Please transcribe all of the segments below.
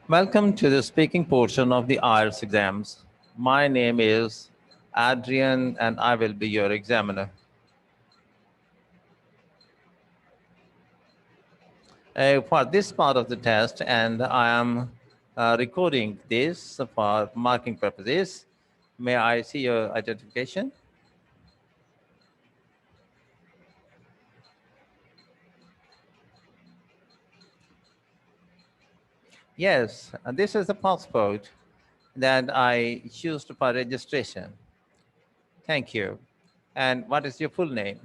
Welcome to the speaking portion of the IELTS exams. My name is Adrian and I will be your examiner. For this part of the test, and I am recording this for marking purposes. May I see your identification? Yes, this is the passport that I used for registration. Thank you. And what is your full name?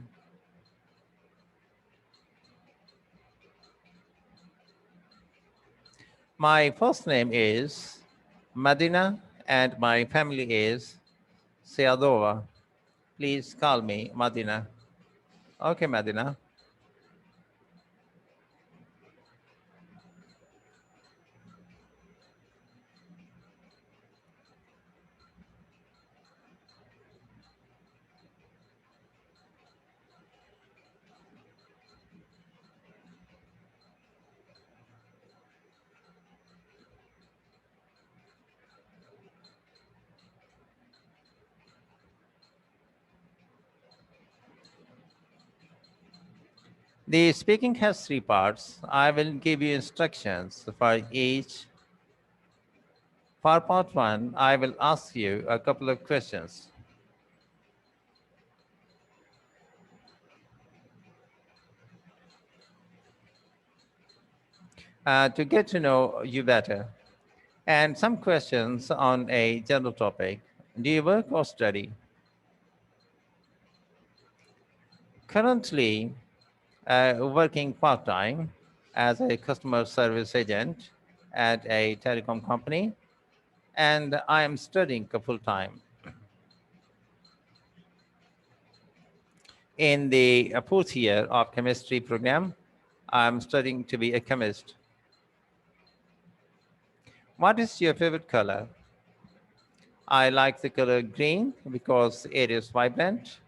My first name is Madina and my family is Seadova. Please call me Madina. Okay, Madina. The speaking has three parts. I will give you instructions for each. For part one, I will ask you a couple of questions. To get to know you better, and some questions on a general topic. Do you work or study? Currently, working part time as a customer service agent at a telecom company, and I am studying full time. In the fourth year of chemistry program, I'm studying to be a chemist. What is your favorite color? I like the color green because it is vibrant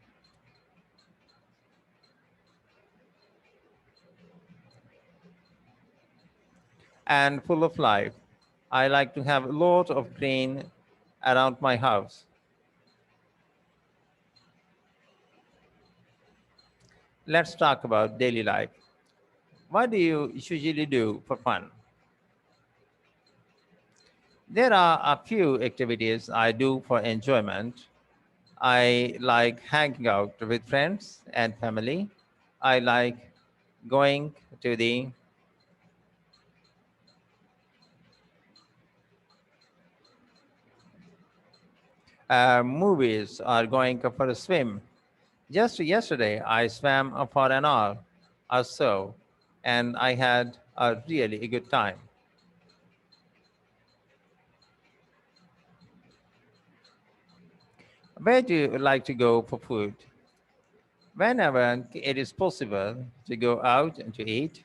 and full of life. I like to have a lot of green around my house. Let's talk about daily life. What do you usually do for fun? There are a few activities I do for enjoyment. I like hanging out with friends and family. I like going to the movies or going for a swim. Just yesterday, I swam for an hour or so, and I had a really good time. Where do you like to go for food? Whenever it is possible to go out and to eat,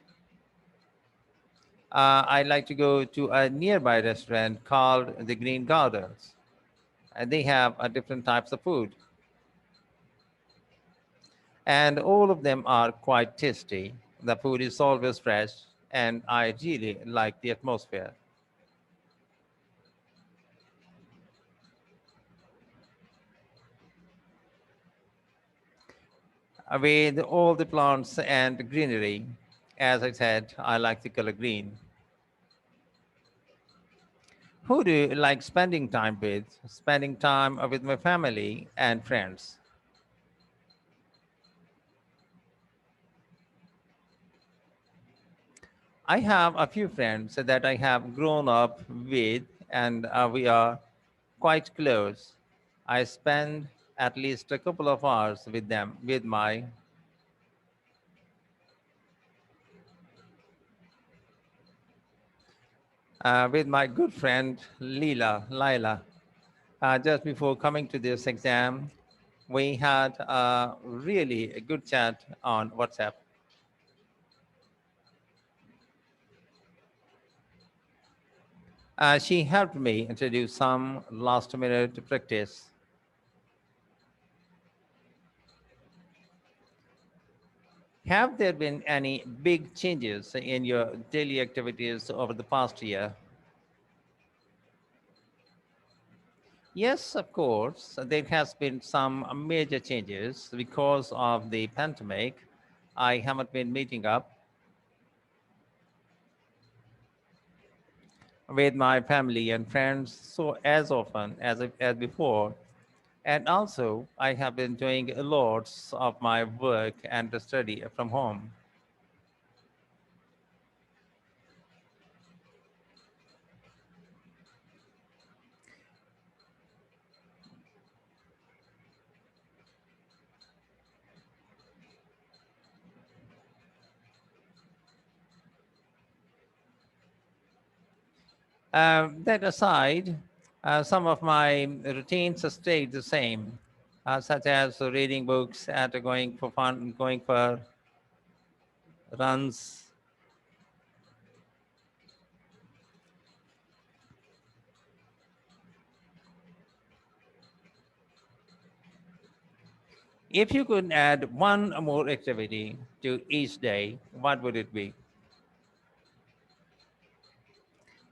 I like to go to a nearby restaurant called the Green Gardens. They have different types of food, and all of them are quite tasty. The food is always fresh, and I really like the atmosphere. With all the plants and greenery, as I said, I like the color green. Who do you like spending time with? Spending time with my family and friends. I have a few friends that I have grown up with, and we are quite close. I spend at least a couple of hours with them, with my good friend Lila. Just before coming to this exam, we had a really a good chat on WhatsApp. She helped me to do some last minute practice. Have there been any big changes in your daily activities over the past year? Yes, of course, there has been some major changes because of the pandemic. I haven't been meeting up with my family and friends so as often as before. And also, I have been doing lots of my work and study from home. That aside, some of my routines stayed the same, such as reading books and going for fun, going for runs. If you could add one more activity to each day, what would it be?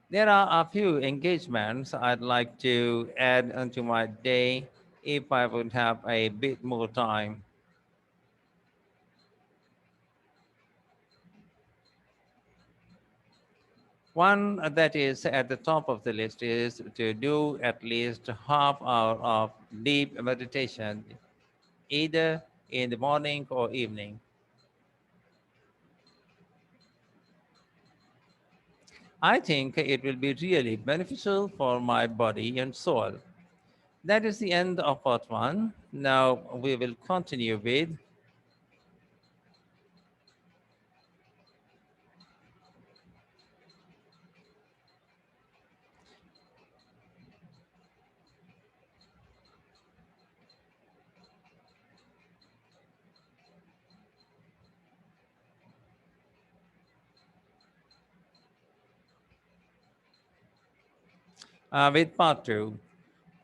There are a few engagements I'd like to add onto my day if I would have a bit more time. One that is at the top of the list is to do at least half hour of deep meditation, either in the morning or evening. I think it will be really beneficial for my body and soul. That is the end of part one. Now we will continue with part two.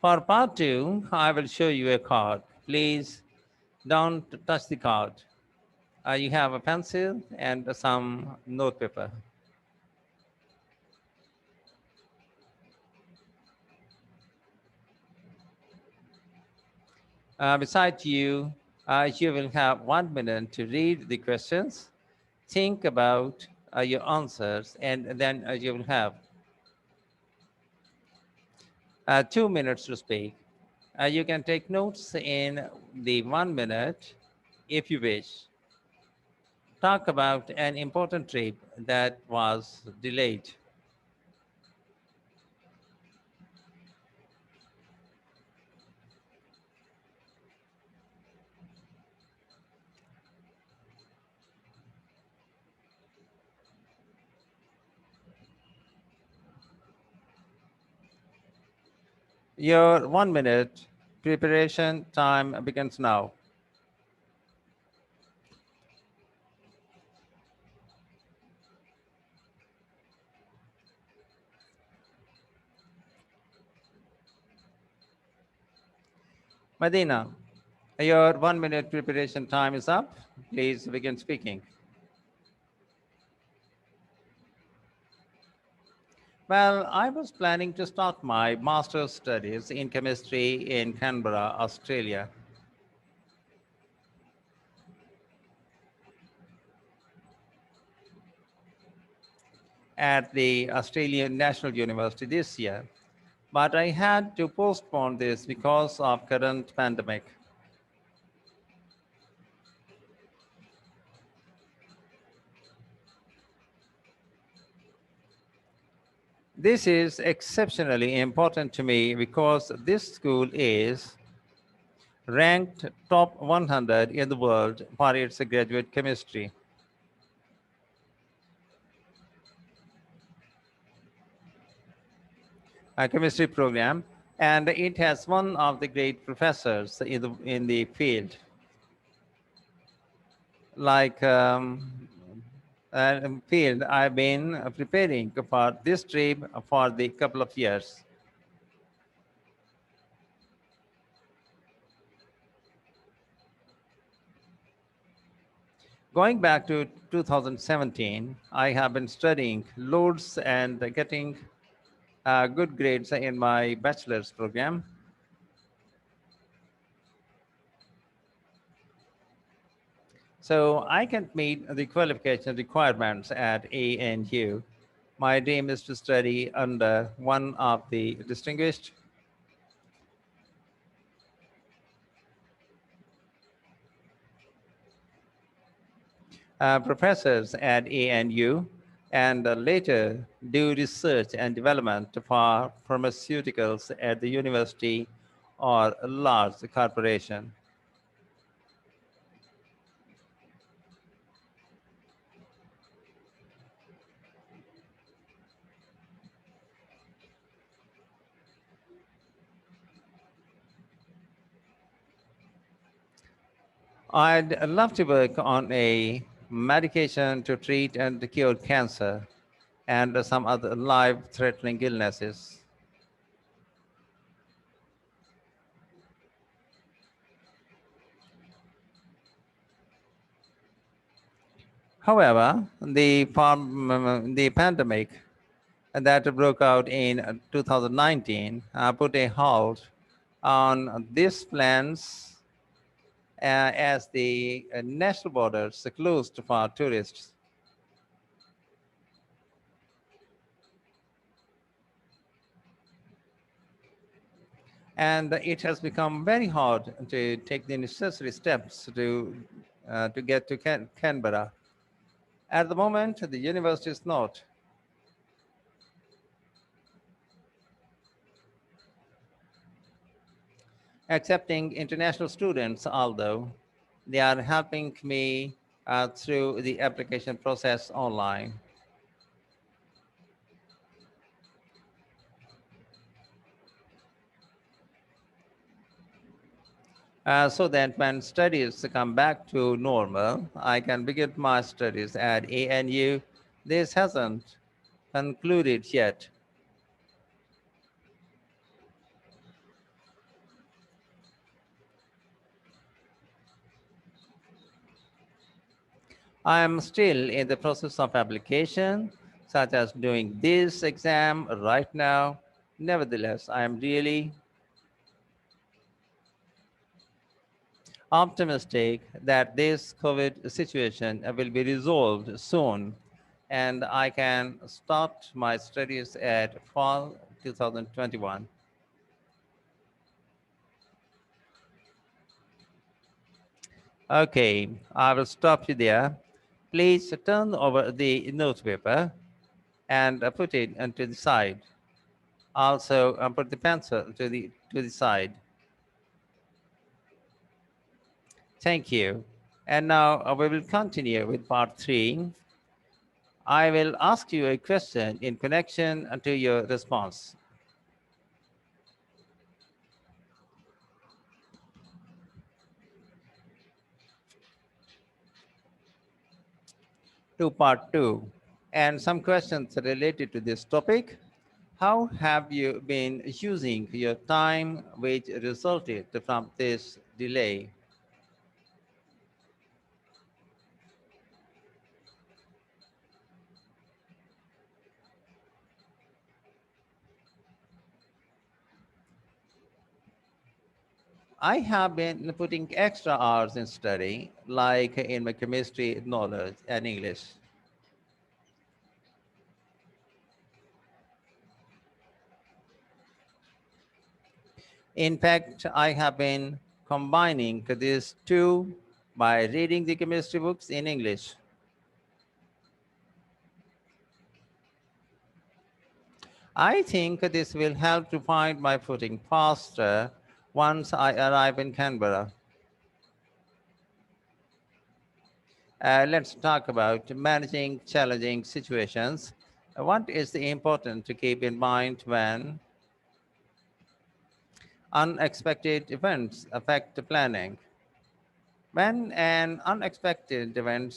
For part two, I will show you a card. Please don't touch the card. You have a pencil and some notepaper. Besides you, you will have 1 minute to read the questions, think about your answers, and then you will have 2 minutes to speak. You can take notes in the 1 minute if you wish. Talk about an important trip that was delayed. Your 1 minute preparation time begins now. Medina, your 1 minute preparation time is up. Please begin speaking. Well, I was planning to start my master's studies in chemistry in Canberra, Australia, at the Australian National University this year. But I had to postpone this because of current pandemic. This is exceptionally important to me because this school is ranked top 100 in the world for its graduate chemistry chemistry program, and it has one of the great professors in the field, like field. I've been preparing for this trip for the couple of years. Going back to 2017, I have been studying loads and getting good grades in my bachelor's program. So I can't meet the qualification requirements at ANU. My dream is to study under one of the distinguished professors at ANU and later do research and development for pharmaceuticals at the university or a large corporation. I'd love to work on a medication to treat and cure cancer and some other life-threatening illnesses. However, the pandemic that broke out in 2019 put a halt on these plans as the national borders closed for tourists. And it has become very hard to take the necessary steps to get to Canberra. At the moment, the university is not accepting international students, although they are helping me through the application process online. So that when studies come back to normal, I can begin my studies at ANU. This hasn't concluded yet. I am still in the process of application, such as doing this exam right now. Nevertheless, I am really optimistic that this COVID situation will be resolved soon and I can start my studies at fall 2021. Okay, I will stop you there. Please turn over the newspaper and put it onto the side. Also, put the pencil to the side. Thank you. And now we will continue with part three. I will ask you a question in connection to your response. To part two, and some questions related to this topic. How have you been using your time which resulted from this delay? I have been putting extra hours in study, like in my chemistry knowledge and English. In fact, I have been combining these two by reading the chemistry books in English. I think this will help to find my footing faster once I arrive in Canberra. Let's talk about managing challenging situations. What is the important to keep in mind when unexpected events affect the planning? When an unexpected event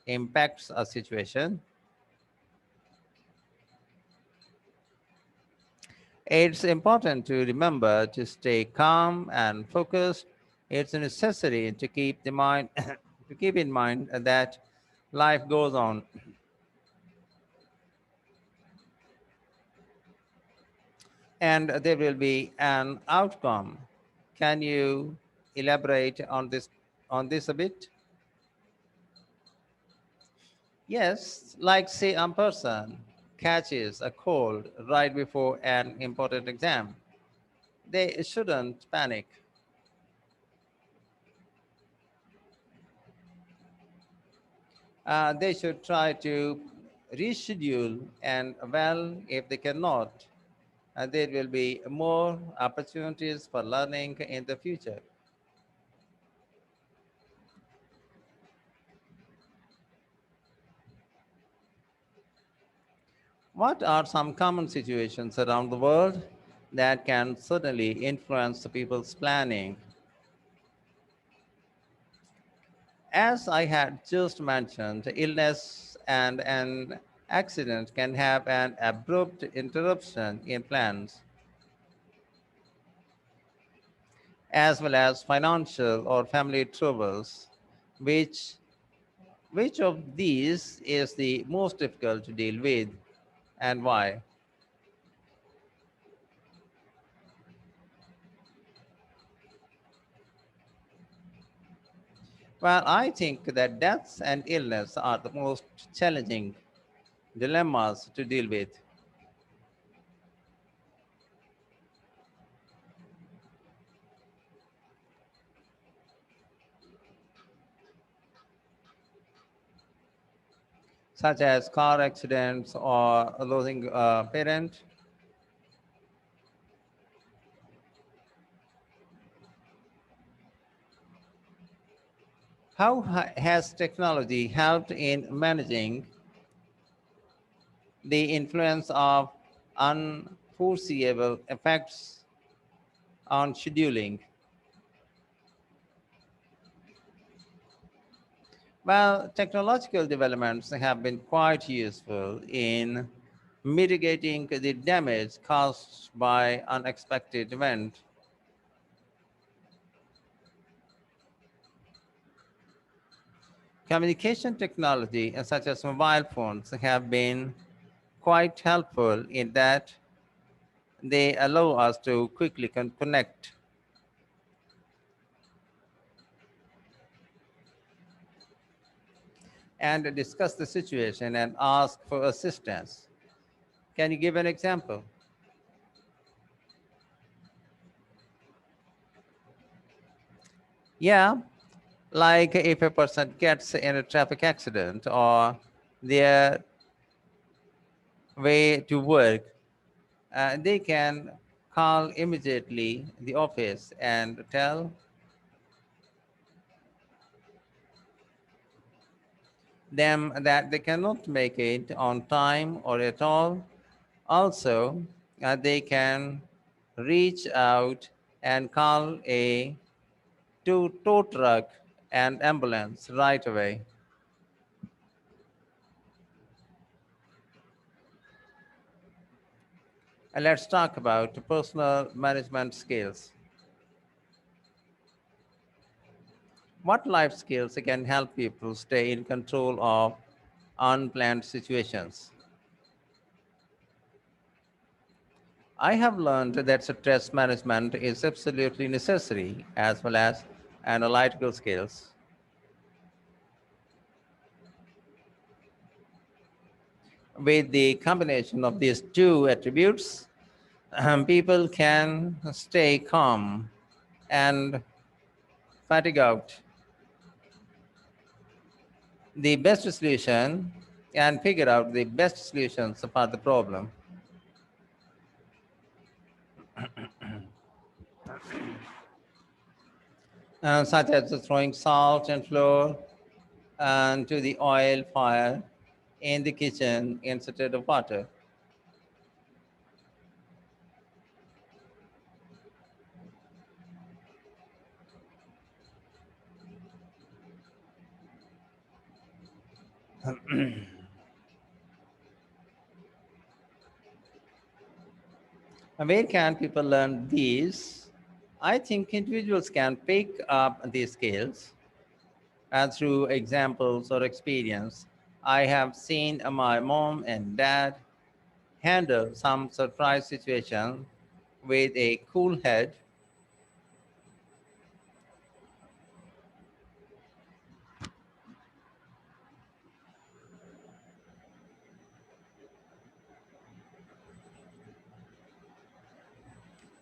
impacts a situation, it's important to remember to stay calm and focused. It's necessary to keep the mind to keep in mind that life goes on and there will be an outcome. Can you elaborate on this a bit? Yes, like say a person catches a cold right before an important exam. They shouldn't panic. They should try to reschedule, and well, if they cannot, there will be more opportunities for learning in the future. What are some common situations around the world that can certainly influence the people's planning? As I had just mentioned, illness and an accident can have an abrupt interruption in plans, as well as financial or family troubles. Which which of these is the most difficult to deal with, and why? Well, I think that deaths and illness are the most challenging dilemmas to deal with, such as car accidents or losing a parent. How has technology helped in managing the influence of unforeseeable effects on scheduling? Well, technological developments have been quite useful in mitigating the damage caused by unexpected events. Communication technology, such as mobile phones, have been quite helpful in that they allow us to quickly connect and discuss the situation and ask for assistance. Can you give an example? Yeah, like if a person gets in a traffic accident or their way to work, they can call immediately the office and tell them that they cannot make it on time or at all. Also, they can reach out and call a tow truck and ambulance right away. And let's talk about personal management skills. What life skills can help people stay in control of unplanned situations? I have learned that stress management is absolutely necessary as well as analytical skills. With the combination of these two attributes, people can stay calm and fatigue out the best solution and figure out the best solutions for the problem, such as throwing salt and flour to the oil fire in the kitchen instead of water. Where can people learn these? I think individuals can pick up these skills through examples or experience. I have seen my mom and dad handle some surprise situation with a cool head.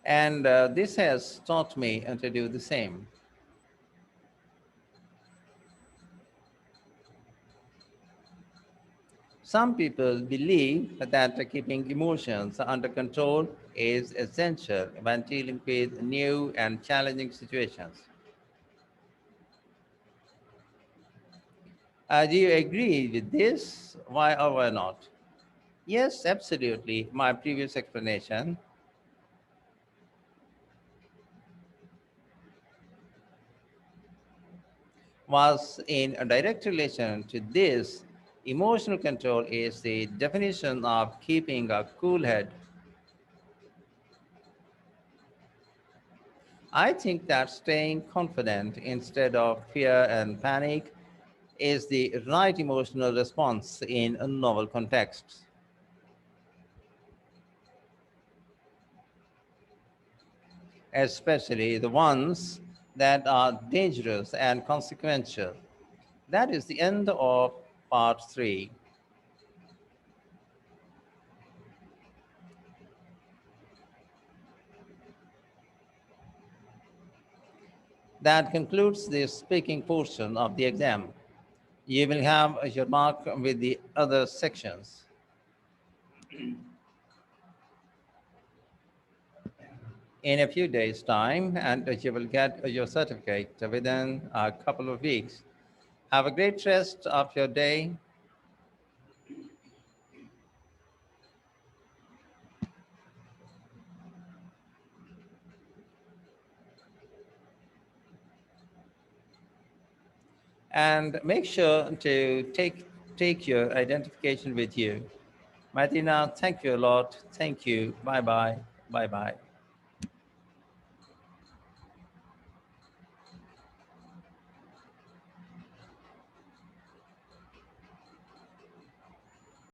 And this has taught me to do the same. Some people believe that keeping emotions under control is essential when dealing with new and challenging situations. Do you agree with this? Why or why not? Yes, absolutely. My previous explanation was in a direct relation to this. Emotional control is the definition of keeping a cool head. I think that staying confident instead of fear and panic is the right emotional response in a novel context, especially the ones that are dangerous and consequential. That is the end of part three. That concludes the speaking portion of the exam. You will have your mark with the other sections. In a few days' time, and you will get your certificate within a couple of weeks. Have a great rest of your day, and make sure to take your identification with you. Martina, thank you a lot. Thank you. Bye bye. Bye bye.